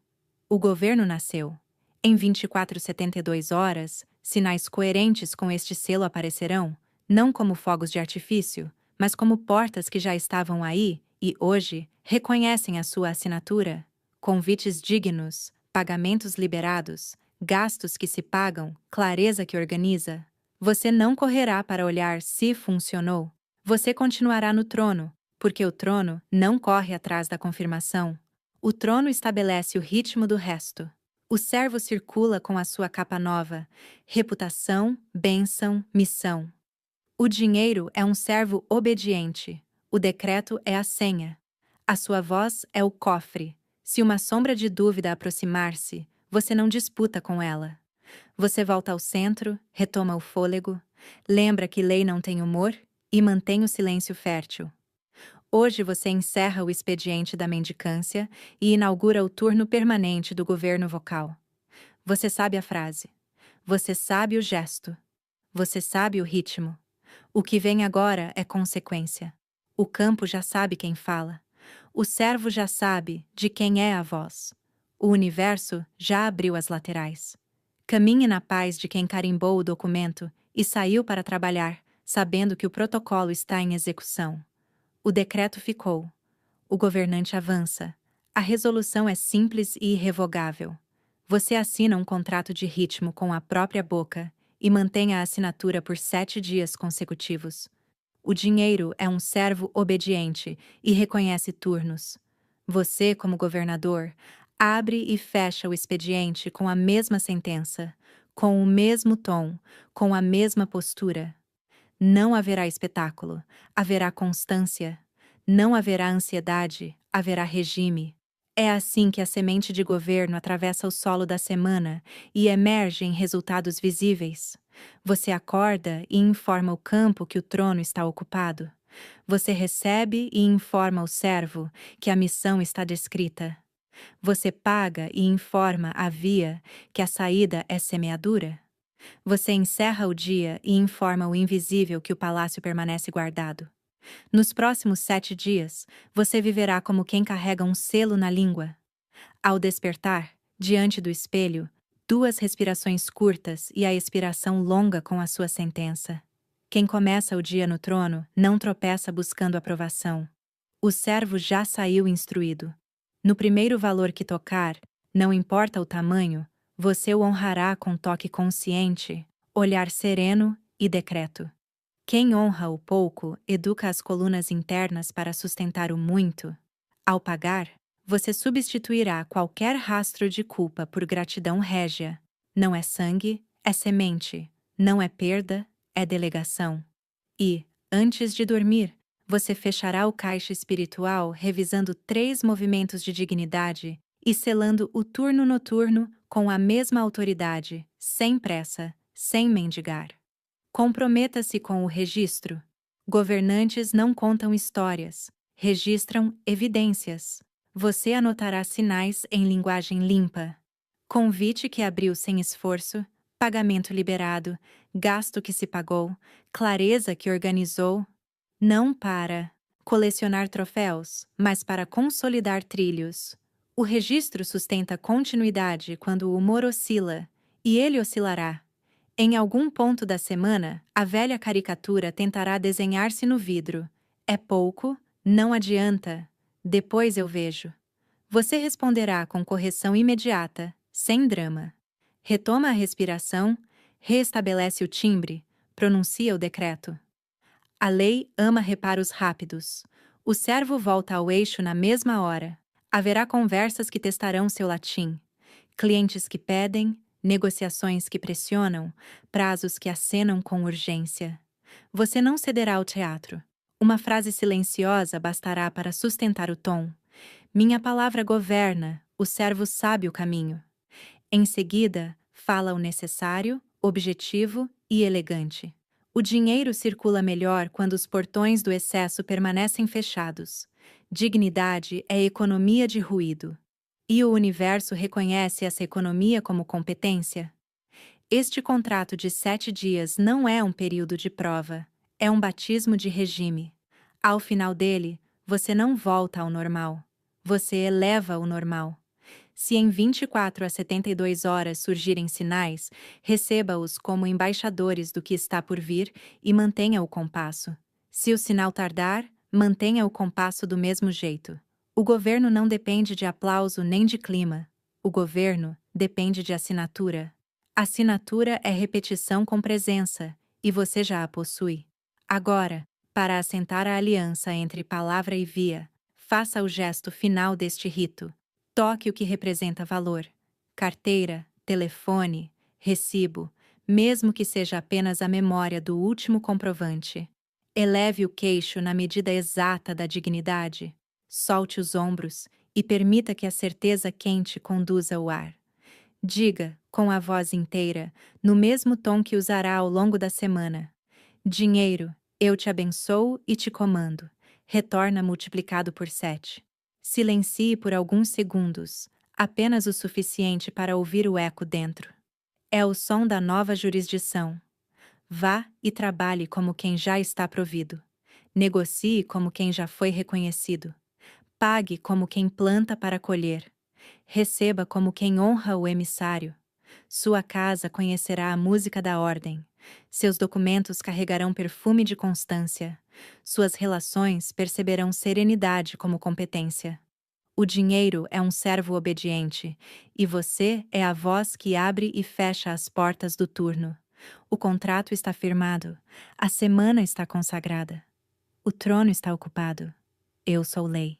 O governo nasceu. Em 24/72 horas, sinais coerentes com este selo aparecerão, não como fogos de artifício, mas como portas que já estavam aí e, hoje, reconhecem a sua assinatura. Convites dignos, pagamentos liberados, gastos que se pagam, clareza que organiza. Você não correrá para olhar se funcionou. Você continuará no trono, porque o trono não corre atrás da confirmação. O trono estabelece o ritmo do resto. O servo circula com a sua capa nova, reputação, bênção, missão. O dinheiro é um servo obediente. O decreto é a senha. A sua voz é o cofre. Se uma sombra de dúvida aproximar-se, você não disputa com ela. Você volta ao centro, retoma o fôlego, lembra que lei não tem humor e mantém o silêncio fértil. Hoje você encerra o expediente da mendicância e inaugura o turno permanente do governo vocal. Você sabe a frase. Você sabe o gesto. Você sabe o ritmo. O que vem agora é consequência. O campo já sabe quem fala. O servo já sabe de quem é a voz. O universo já abriu as laterais. Caminhe na paz de quem carimbou o documento e saiu para trabalhar, sabendo que o protocolo está em execução. O decreto ficou. O governante avança. A resolução é simples e irrevogável. Você assina um contrato de ritmo com a própria boca e mantenha a assinatura por 7 dias consecutivos. O dinheiro é um servo obediente e reconhece turnos. Você, como governador, abre e fecha o expediente com a mesma sentença, com o mesmo tom, com a mesma postura. Não haverá espetáculo, haverá constância. Não haverá ansiedade, haverá regime. É assim que a semente de governo atravessa o solo da semana e emerge em resultados visíveis. Você acorda e informa o campo que o trono está ocupado. Você recebe e informa o servo que a missão está descrita. Você paga e informa a via que a saída é semeadura. Você encerra o dia e informa o invisível que o palácio permanece guardado. Nos próximos 7 dias, você viverá como quem carrega um selo na língua. Ao despertar, diante do espelho, 2 respirações curtas e a expiração longa com a sua sentença. Quem começa o dia no trono não tropeça buscando aprovação. O servo já saiu instruído. No primeiro valor que tocar, não importa o tamanho, você o honrará com toque consciente, olhar sereno e decreto. Quem honra o pouco educa as colunas internas para sustentar o muito. Ao pagar, você substituirá qualquer rastro de culpa por gratidão régia. Não é sangue, é semente. Não é perda, é delegação. E, antes de dormir, você fechará o caixa espiritual revisando 3 movimentos de dignidade e selando o turno noturno com a mesma autoridade, sem pressa, sem mendigar. Comprometa-se com o registro. Governantes não contam histórias, registram evidências. Você anotará sinais em linguagem limpa. Convite que abriu sem esforço, pagamento liberado, gasto que se pagou, clareza que organizou. Não para colecionar troféus, mas para consolidar trilhos. O registro sustenta continuidade quando o humor oscila, e ele oscilará. Em algum ponto da semana, a velha caricatura tentará desenhar-se no vidro. É pouco, não adianta. Depois eu vejo. Você responderá com correção imediata, sem drama. Retoma a respiração, reestabelece o timbre, pronuncia o decreto. A lei ama reparos rápidos. O servo volta ao eixo na mesma hora. Haverá conversas que testarão seu latim. Clientes que pedem, negociações que pressionam, prazos que acenam com urgência. Você não cederá ao teatro. Uma frase silenciosa bastará para sustentar o tom. Minha palavra governa, o servo sabe o caminho. Em seguida, fala o necessário, objetivo e elegante. O dinheiro circula melhor quando os portões do excesso permanecem fechados. Dignidade é economia de ruído. E o universo reconhece essa economia como competência. Este contrato de 7 dias não é um período de prova, é um batismo de regime. Ao final dele, você não volta ao normal. Você eleva o normal. Se em 24 a 72 horas surgirem sinais, receba-os como embaixadores do que está por vir e mantenha o compasso. Se o sinal tardar, mantenha o compasso do mesmo jeito. O governo não depende de aplauso nem de clima. O governo depende de assinatura. Assinatura é repetição com presença, e você já a possui. Agora, para assentar a aliança entre palavra e via, faça o gesto final deste rito. Toque o que representa valor. Carteira, telefone, recibo, mesmo que seja apenas a memória do último comprovante. Eleve o queixo na medida exata da dignidade. Solte os ombros e permita que a certeza quente conduza o ar. Diga, com a voz inteira, no mesmo tom que usará ao longo da semana: dinheiro, eu te abençoo e te comando. Retorna multiplicado por 7. Silencie por alguns segundos, apenas o suficiente para ouvir o eco dentro. É o som da nova jurisdição. Vá e trabalhe como quem já está provido. Negocie como quem já foi reconhecido. Pague como quem planta para colher. Receba como quem honra o emissário. Sua casa conhecerá a música da ordem. Seus documentos carregarão perfume de constância. Suas relações perceberão serenidade como competência. O dinheiro é um servo obediente, e você é a voz que abre e fecha as portas do turno. O contrato está firmado. A semana está consagrada. O trono está ocupado. Eu sou lei.